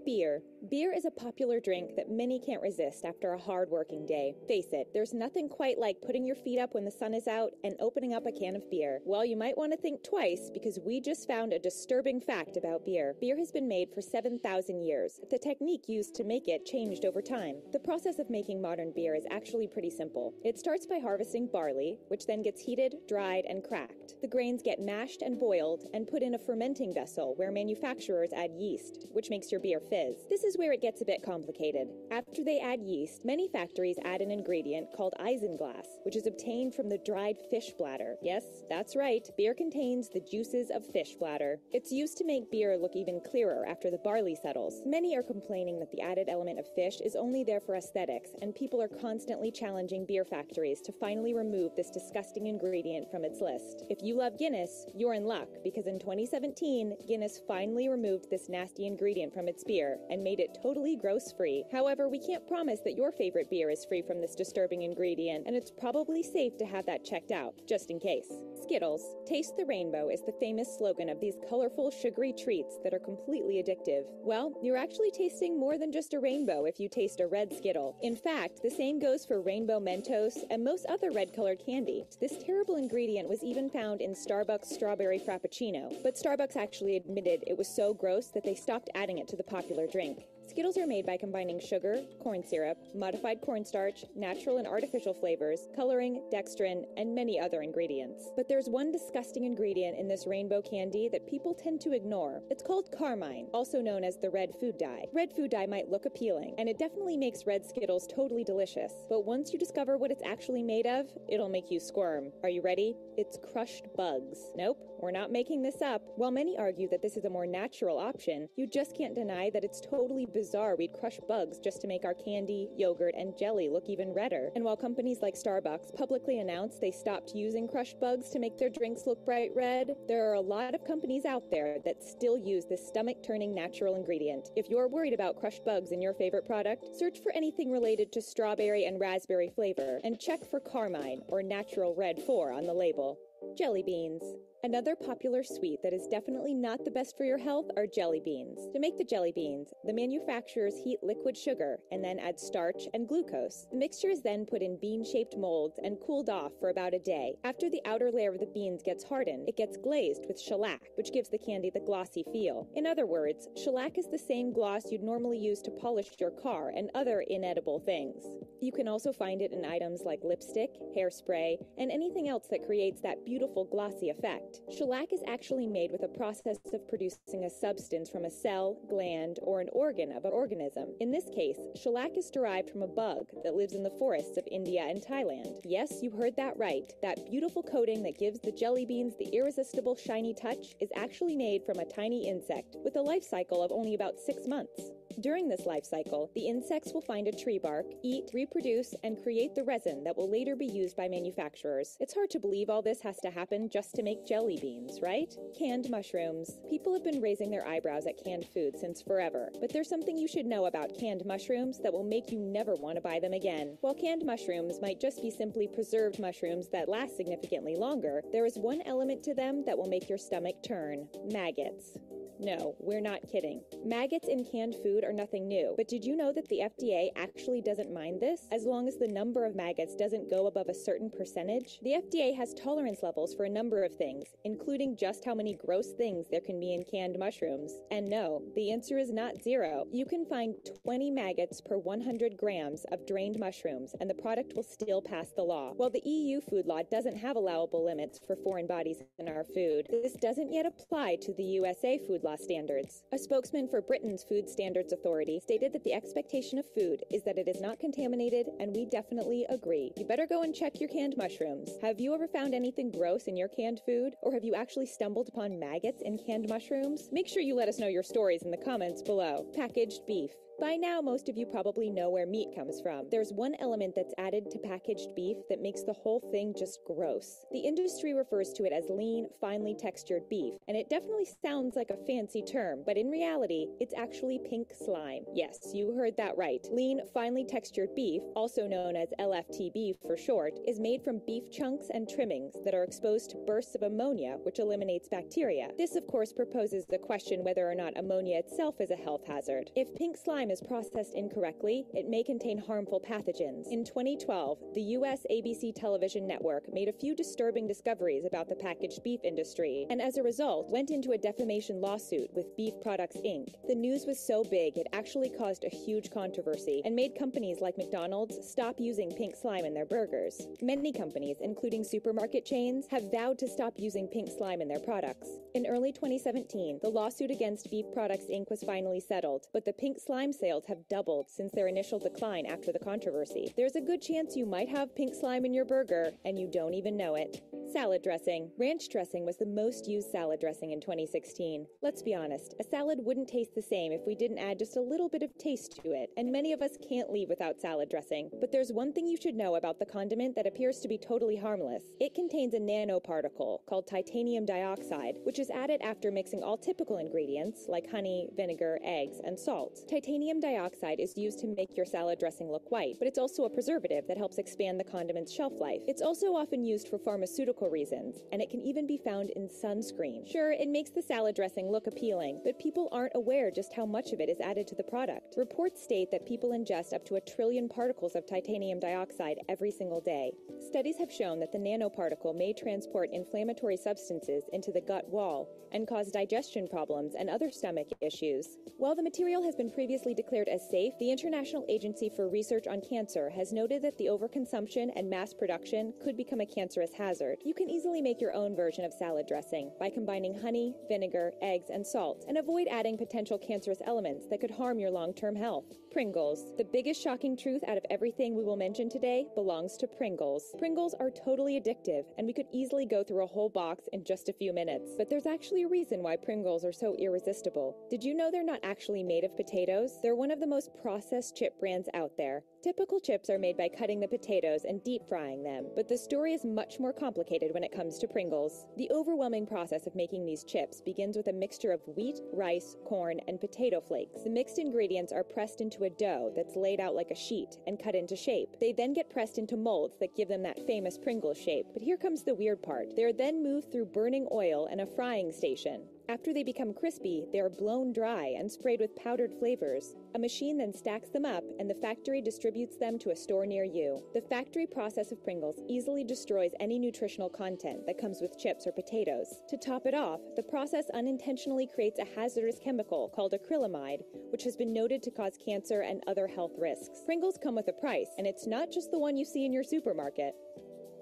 Beer. Beer is a popular drink that many can't resist after a hard working day. Face it, there's nothing quite like putting your feet up when the sun is out and opening up a can of beer. Well, you might want to think twice because we just found a disturbing fact about beer. Beer has been made for 7,000 years. The technique used to make it changed over time. The process of making modern beer is actually pretty simple. It starts by harvesting barley, which then gets heated, dried, and cracked. The grains get mashed and boiled and put in a fermenting vessel where manufacturers add yeast, which makes your beer fizz. This is where it gets a bit complicated. After they add yeast, many factories add an ingredient called isinglass, which is obtained from the dried fish bladder. Yes, that's right, beer contains the juices of fish bladder. It's used to make beer look even clearer after the barley settles. Many are complaining that the added element of fish is only there for aesthetics, and people are constantly challenging beer factories to finally remove this disgusting ingredient from its list. If you love Guinness, you're in luck, because in 2017, Guinness finally removed this nasty ingredient from its beer and made it totally gross-free. However, we can't promise that your favorite beer is free from this disturbing ingredient, and it's probably safe to have that checked out, just in case. Skittles. Taste the rainbow is the famous slogan of these colorful, sugary treats that are completely addictive. Well, you're actually tasting more than just a rainbow if you taste a red Skittle. In fact, the same goes for Rainbow Mentos and most other red-colored candy. This terrible ingredient was even found in Starbucks Strawberry Frappuccino, but Starbucks actually admitted it was so gross that they stopped adding it to the popular drink. Skittles are made by combining sugar, corn syrup, modified cornstarch, natural and artificial flavors, coloring, dextrin, and many other ingredients. But there's one disgusting ingredient in this rainbow candy that people tend to ignore. It's called carmine, also known as the red food dye. Red food dye might look appealing, and it definitely makes red Skittles totally delicious. But once you discover what it's actually made of, it'll make you squirm. Are you ready? It's crushed bugs. Nope, we're not making this up. While many argue that this is a more natural option, you just can't deny that it's totally bizarre we'd crush bugs just to make our candy, yogurt, and jelly look even redder. And while companies like Starbucks publicly announced they stopped using crushed bugs to make their drinks look bright red, there are a lot of companies out there that still use this stomach-turning natural ingredient. If you're worried about crushed bugs in your favorite product, search for anything related to strawberry and raspberry flavor, and check for carmine, or natural red 4 on the label. Jelly beans. Another popular sweet that is definitely not the best for your health are jelly beans. To make the jelly beans, the manufacturers heat liquid sugar and then add starch and glucose. The mixture is then put in bean-shaped molds and cooled off for about a day. After the outer layer of the beans gets hardened, it gets glazed with shellac, which gives the candy the glossy feel. In other words, shellac is the same gloss you'd normally use to polish your car and other inedible things. You can also find it in items like lipstick, hairspray, and anything else that creates that beautiful glossy effect. Shellac is actually made with a process of producing a substance from a cell, gland, or an organ of an organism. In this case, shellac is derived from a bug that lives in the forests of India and Thailand. Yes, you heard that right. That beautiful coating that gives the jelly beans the irresistible shiny touch is actually made from a tiny insect with a life cycle of only about 6 months. During this life cycle, the insects will find a tree bark, eat, reproduce, and create the resin that will later be used by manufacturers. It's hard to believe all this has to happen just to make jelly beans, right? Canned mushrooms. People have been raising their eyebrows at canned food since forever, but there's something you should know about canned mushrooms that will make you never want to buy them again. While canned mushrooms might just be simply preserved mushrooms that last significantly longer, there is one element to them that will make your stomach turn: maggots. No, we're not kidding. Maggots in canned food are nothing new, but did you know that the FDA actually doesn't mind this, as long as the number of maggots doesn't go above a certain percentage? The FDA has tolerance levels for a number of things, including just how many gross things there can be in canned mushrooms. And no, the answer is not 0. You can find 20 maggots per 100 grams of drained mushrooms, and the product will still pass the law. While the EU food law doesn't have allowable limits for foreign bodies in our food, this doesn't yet apply to the USA food law standards. A spokesman for Britain's Food Standards Authority stated that the expectation of food is that it is not contaminated, and we definitely agree. You better go and check your canned mushrooms. Have you ever found anything gross in your canned food? Or have you actually stumbled upon maggots in canned mushrooms? Make sure you let us know your stories in the comments below. Packaged beef. By now, most of you probably know where meat comes from. There's one element that's added to packaged beef that makes the whole thing just gross. The industry refers to it as lean, finely textured beef, and it definitely sounds like a fancy term, but in reality, it's actually pink slime. Yes, you heard that right. Lean, finely textured beef, also known as LFTB for short, is made from beef chunks and trimmings that are exposed to bursts of ammonia, which eliminates bacteria. This, of course, proposes the question whether or not ammonia itself is a health hazard. If pink slime is processed incorrectly, it may contain harmful pathogens. In 2012, the U.S. ABC television network made a few disturbing discoveries about the packaged beef industry, and as a result, went into a defamation lawsuit with Beef Products Inc. The news was so big it actually caused a huge controversy and made companies like McDonald's stop using pink slime in their burgers. Many companies, including supermarket chains, have vowed to stop using pink slime in their products. In early 2017, the lawsuit against Beef Products Inc. was finally settled, but the pink slime sales have doubled since their initial decline after the controversy. There's a good chance you might have pink slime in your burger and you don't even know it. Salad dressing. Ranch dressing was the most used salad dressing in 2016. Let's be honest, a salad wouldn't taste the same if we didn't add just a little bit of taste to it, and many of us can't leave without salad dressing. But there's one thing you should know about the condiment that appears to be totally harmless. It contains a nanoparticle called titanium dioxide, which is added after mixing all typical ingredients like honey, vinegar, eggs, and salt. Titanium dioxide is used to make your salad dressing look white, but it's also a preservative that helps expand the condiment's shelf life. It's also often used for pharmaceutical reasons, and it can even be found in sunscreen. Sure, it makes the salad dressing look appealing, but people aren't aware just how much of it is added to the product. Reports state that people ingest up to 1 trillion particles of titanium dioxide every single day. Studies have shown that the nanoparticle may transport inflammatory substances into the gut wall and cause digestion problems and other stomach issues. While the material has been previously declared as safe, the International Agency for Research on Cancer has noted that the overconsumption and mass production could become a cancerous hazard. You can easily make your own version of salad dressing by combining honey, vinegar, eggs, and salt, and avoid adding potential cancerous elements that could harm your long-term health. Pringles. The biggest shocking truth out of everything we will mention today belongs to Pringles. Pringles are totally addictive, and we could easily go through a whole box in just a few minutes. But there's actually a reason why Pringles are so irresistible. Did you know they're not actually made of potatoes? They're one of the most processed chip brands out there. Typical chips are made by cutting the potatoes and deep frying them, but the story is much more complicated when it comes to Pringles. The overwhelming process of making these chips begins with a mixture of wheat, rice, corn, and potato flakes. The mixed ingredients are pressed into a dough that's laid out like a sheet and cut into shape. They then get pressed into molds that give them that famous Pringles shape. But here comes the weird part. They are then moved through burning oil and a frying station. After they become crispy, they are blown dry and sprayed with powdered flavors. A machine then stacks them up, and the factory distributes them to a store near you. The factory process of Pringles easily destroys any nutritional content that comes with chips or potatoes. To top it off, the process unintentionally creates a hazardous chemical called acrylamide, which has been noted to cause cancer and other health risks. Pringles come with a price, and it's not just the one you see in your supermarket.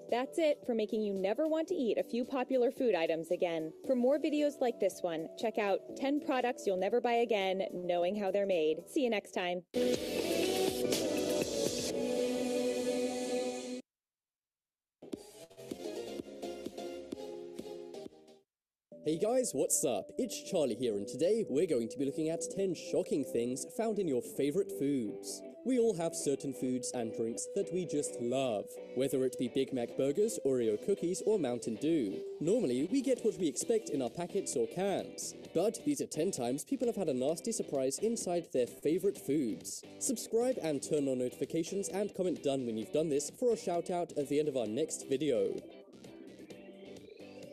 That's it for making you never want to eat a few popular food items again. For more videos like this one, check out 10 products you'll never buy again, knowing how they're made. See you next time. Hey guys, what's up? It's Charlie here, and today we're going to be looking at 10 shocking things found in your favorite foods. We all have certain foods and drinks that we just love, whether it be Big Mac burgers, Oreo cookies, or Mountain Dew. Normally, we get what we expect in our packets or cans, but these are 10 times people have had a nasty surprise inside their favorite foods. Subscribe and turn on notifications and comment done when you've done this for a shout out at the end of our next video.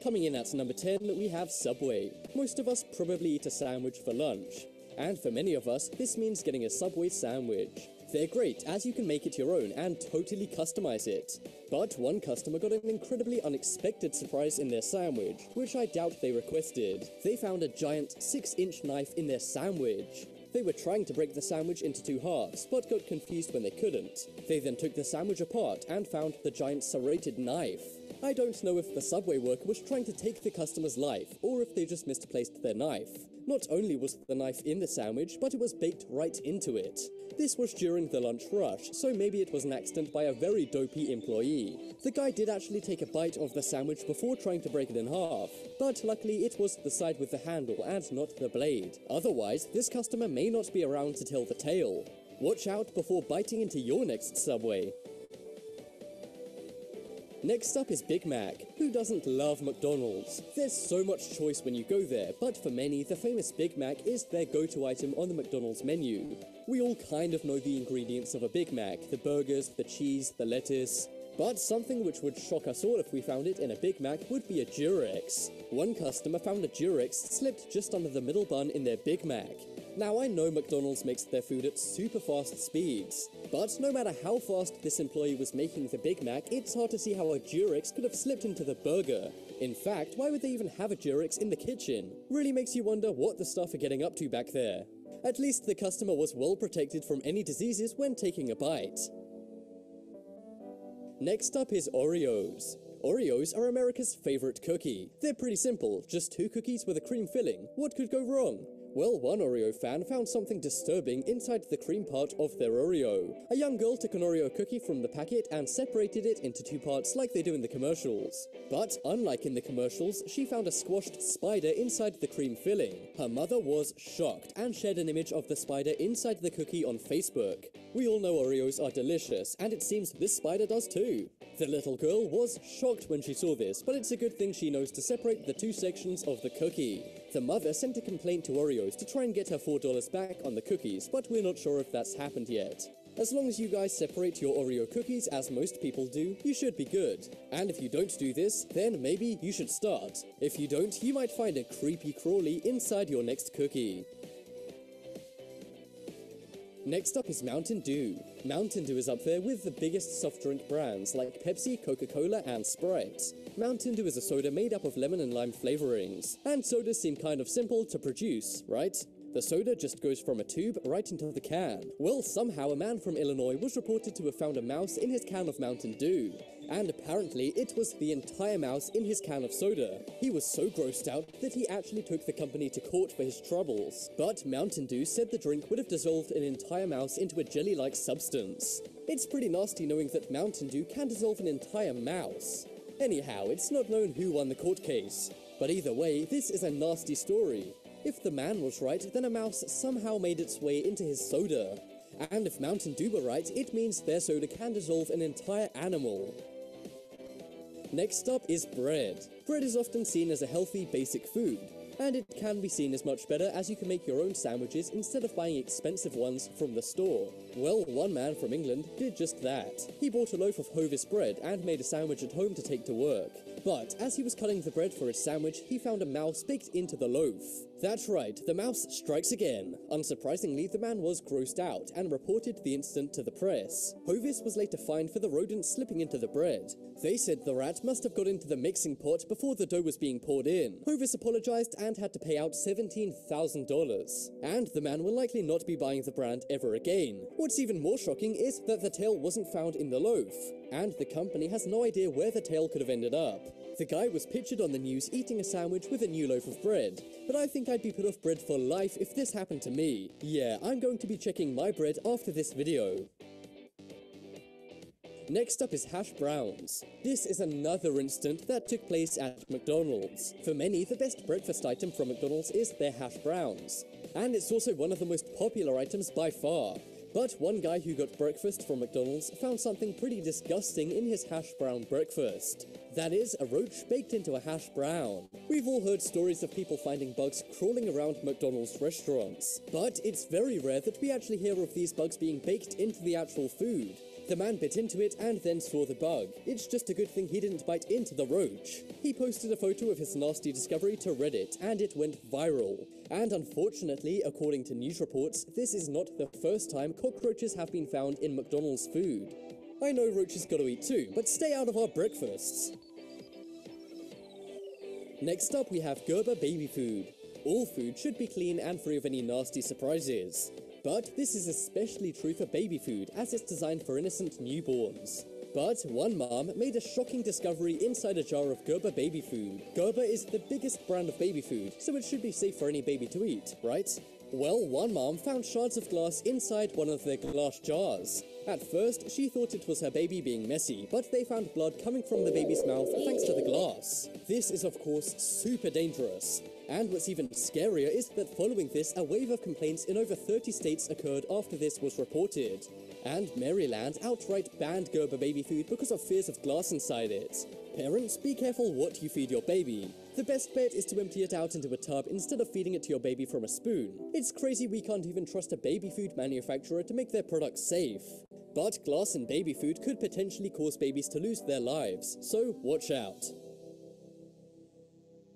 Coming in at number 10, we have Subway. Most of us probably eat a sandwich for lunch, and for many of us, this means getting a Subway sandwich. They're great, as you can make it your own and totally customize it. But one customer got an incredibly unexpected surprise in their sandwich, which I doubt they requested. They found a giant 6-inch knife in their sandwich. They were trying to break the sandwich into 2 halves, but got confused when they couldn't. They then took the sandwich apart and found the giant serrated knife. I don't know if the Subway worker was trying to take the customer's life, or if they just misplaced their knife. Not only was the knife in the sandwich, but it was baked right into it. This was during the lunch rush, so maybe it was an accident by a very dopey employee. The guy did actually take a bite of the sandwich before trying to break it in half, but luckily it was the side with the handle and not the blade. Otherwise, this customer may not be around to tell the tale. Watch out before biting into your next Subway. Next up is Big Mac. Who doesn't love McDonald's? There's so much choice when you go there, but for many, the famous Big Mac is their go-to item on the McDonald's menu. We all kind of know the ingredients of a Big Mac, the burgers, the cheese, the lettuce. But something which would shock us all if we found it in a Big Mac would be a Durex. One customer found a Durex slipped just under the middle bun in their Big Mac. Now I know McDonald's makes their food at super fast speeds, but no matter how fast this employee was making the Big Mac, it's hard to see how a Durex could have slipped into the burger. In fact, why would they even have a Durex in the kitchen? Really makes you wonder what the staff are getting up to back there. At least the customer was well protected from any diseases when taking a bite. Next up is Oreos. Oreos are America's favorite cookie. They're pretty simple, just 2 cookies with a cream filling. What could go wrong? Well, one Oreo fan found something disturbing inside the cream part of their Oreo. A young girl took an Oreo cookie from the packet and separated it into 2 parts like they do in the commercials. But unlike in the commercials, she found a squashed spider inside the cream filling. Her mother was shocked and shared an image of the spider inside the cookie on Facebook. We all know Oreos are delicious, and it seems this spider does too. The little girl was shocked when she saw this, but it's a good thing she knows to separate the 2 sections of the cookie. The mother sent a complaint to Oreos to try and get her $4 back on the cookies, but we're not sure if that's happened yet. As long as you guys separate your Oreo cookies as most people do, you should be good. And if you don't do this, then maybe you should start. If you don't, you might find a creepy crawly inside your next cookie. Next up is Mountain Dew. Mountain Dew is up there with the biggest soft drink brands like Pepsi, Coca-Cola and Sprite. Mountain Dew is a soda made up of lemon and lime flavorings, and sodas seem kind of simple to produce, right? The soda just goes from a tube right into the can. Well, somehow a man from Illinois was reported to have found a mouse in his can of Mountain Dew. And apparently it was the entire mouse in his can of soda. He was so grossed out that he actually took the company to court for his troubles. But Mountain Dew said the drink would have dissolved an entire mouse into a jelly-like substance. It's pretty nasty knowing that Mountain Dew can dissolve an entire mouse. Anyhow, it's not known who won the court case. But either way, this is a nasty story. If the man was right, then a mouse somehow made its way into his soda. And if Mountain Dew were right, it means their soda can dissolve an entire animal. Next up is bread. Bread is often seen as a healthy, basic food, and it can be seen as much better as you can make your own sandwiches instead of buying expensive ones from the store. Well, one man from England did just that. He bought a loaf of Hovis bread and made a sandwich at home to take to work. But as he was cutting the bread for his sandwich, he found a mouse baked into the loaf. That's right, the mouse strikes again. Unsurprisingly, the man was grossed out and reported the incident to the press. Hovis was later fined for the rodent slipping into the bread. They said the rat must have got into the mixing pot before the dough was being poured in. Hovis apologized and had to pay out $17,000. And the man will likely not be buying the brand ever again. What's even more shocking is that the tail wasn't found in the loaf, and the company has no idea where the tail could have ended up. The guy was pictured on the news eating a sandwich with a new loaf of bread, but I think I'd be put off bread for life if this happened to me. Yeah, I'm going to be checking my bread after this video. Next up is hash browns. This is another incident that took place at McDonald's. For many, the best breakfast item from McDonald's is their hash browns, and it's also one of the most popular items by far. But one guy who got breakfast from McDonald's found something pretty disgusting in his hash brown breakfast. That is, a roach baked into a hash brown. We've all heard stories of people finding bugs crawling around McDonald's restaurants, but it's very rare that we actually hear of these bugs being baked into the actual food. The man bit into it and then saw the bug. It's just a good thing he didn't bite into the roach. He posted a photo of his nasty discovery to Reddit, and it went viral. And unfortunately, according to news reports, this is not the first time cockroaches have been found in McDonald's food. I know roaches gotta eat too, but stay out of our breakfasts. Next up we have Gerber baby food. All food should be clean and free of any nasty surprises. But this is especially true for baby food, as it's designed for innocent newborns. But one mom made a shocking discovery inside a jar of Gerber baby food. Gerber is the biggest brand of baby food, so it should be safe for any baby to eat, right? Well, one mom found shards of glass inside one of their glass jars. At first, she thought it was her baby being messy, but they found blood coming from the baby's mouth thanks to the glass. This is of course super dangerous. And what's even scarier is that following this, a wave of complaints in over 30 states occurred after this was reported. And Maryland outright banned Gerber baby food because of fears of glass inside it. Parents, be careful what you feed your baby. The best bet is to empty it out into a tub instead of feeding it to your baby from a spoon. It's crazy we can't even trust a baby food manufacturer to make their products safe. But glass in baby food could potentially cause babies to lose their lives, so watch out.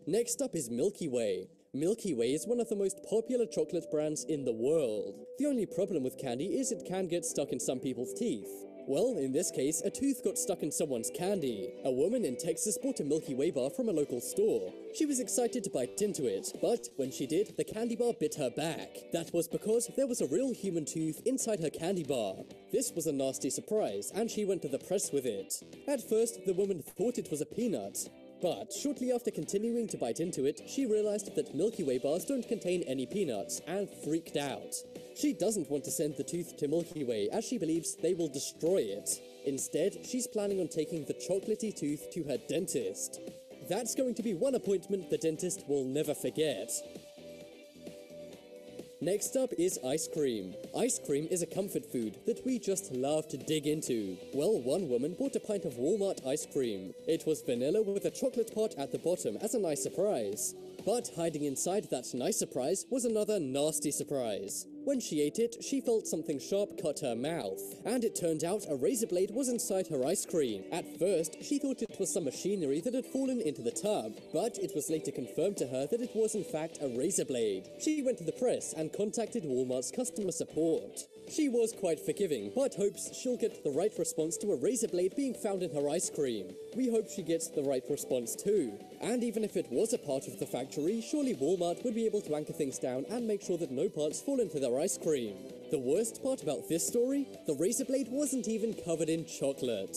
Next up is Milky Way. Milky Way is one of the most popular chocolate brands in the world. The only problem with candy is it can get stuck in some people's teeth. Well, in this case, a tooth got stuck in someone's candy. A woman in Texas bought a Milky Way bar from a local store. She was excited to bite into it, but when she did, the candy bar bit her back. That was because there was a real human tooth inside her candy bar. This was a nasty surprise, and she went to the press with it. At first, the woman thought it was a peanut. But shortly after continuing to bite into it, she realized that Milky Way bars don't contain any peanuts and freaked out. She doesn't want to send the tooth to Milky Way as she believes they will destroy it. Instead, she's planning on taking the chocolatey tooth to her dentist. That's going to be one appointment the dentist will never forget. Next up is ice cream. Ice cream is a comfort food that we just love to dig into. Well, one woman bought a pint of Walmart ice cream. It was vanilla with a chocolate pot at the bottom as a nice surprise. But hiding inside that nice surprise was another nasty surprise. When she ate it, she felt something sharp cut her mouth, and it turned out a razor blade was inside her ice cream. At first, she thought it was some machinery that had fallen into the tub, but it was later confirmed to her that it was in fact a razor blade. She went to the press and contacted Walmart's customer support. She was quite forgiving, but hopes she'll get the right response to a razor blade being found in her ice cream. We hope she gets the right response too. And even if it was a part of the factory, surely Walmart would be able to anchor things down and make sure that no parts fall into their ice cream. The worst part about this story? The razor blade wasn't even covered in chocolate.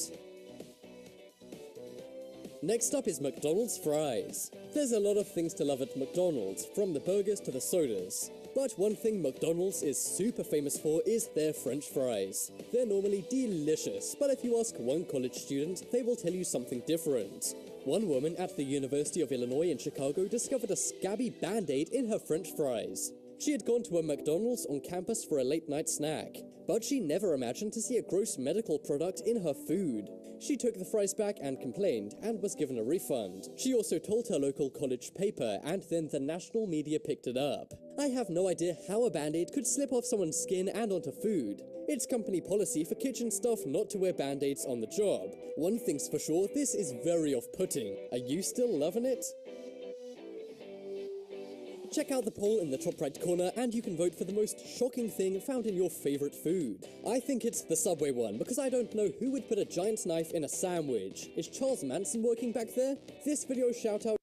Next up is McDonald's fries. There's a lot of things to love at McDonald's, from the burgers to the sodas. But one thing McDonald's is super famous for is their French fries. They're normally delicious, but if you ask one college student, they will tell you something different. One woman at the University of Illinois in Chicago discovered a scabby band-aid in her French fries. She had gone to a McDonald's on campus for a late-night snack, but she never imagined to see a gross medical product in her food. She took the fries back and complained, and was given a refund. She also told her local college paper, and then the national media picked it up. I have no idea how a band-aid could slip off someone's skin and onto food. It's company policy for kitchen staff not to wear band-aids on the job. One thing's for sure, this is very off-putting. Are you still loving it? Check out the poll in the top right corner and you can vote for the most shocking thing found in your favorite food. I think it's the Subway one because I don't know who would put a giant knife in a sandwich. Is Charles Manson working back there? This video shout out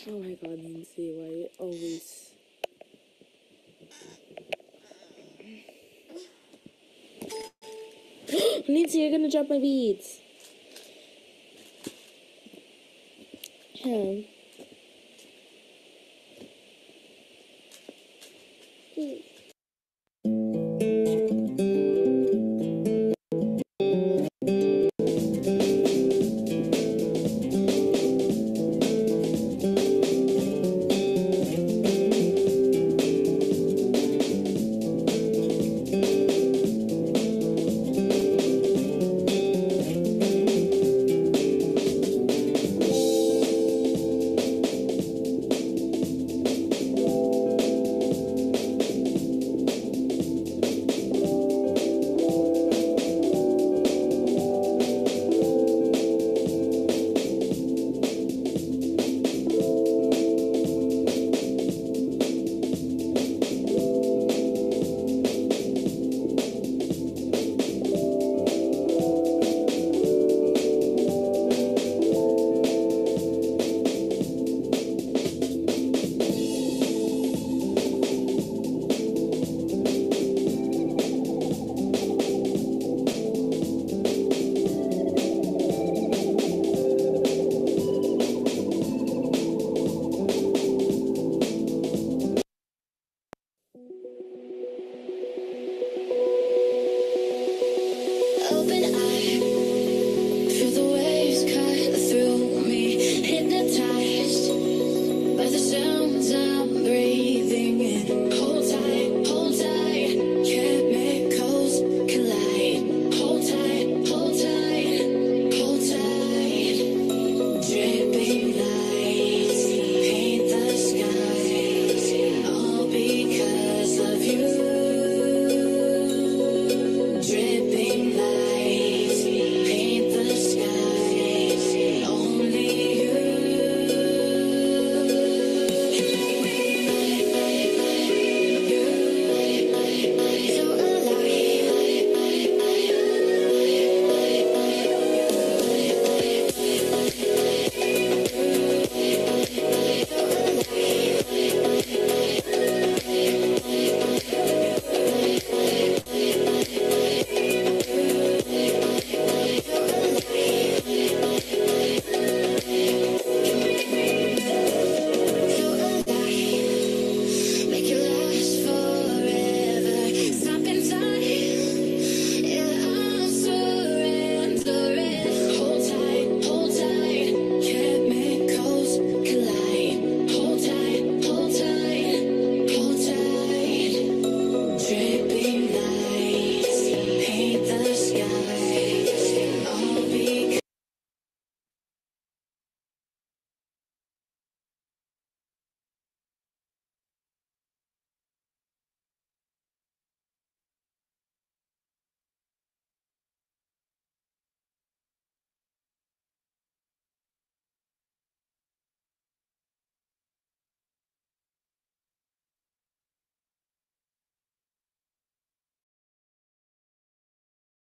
Oh my god, Lindsay, why you always... Lindsay, you're gonna drop my beads. Here. Please. Open eye, feel the waves cut through me, hypnotized by the sound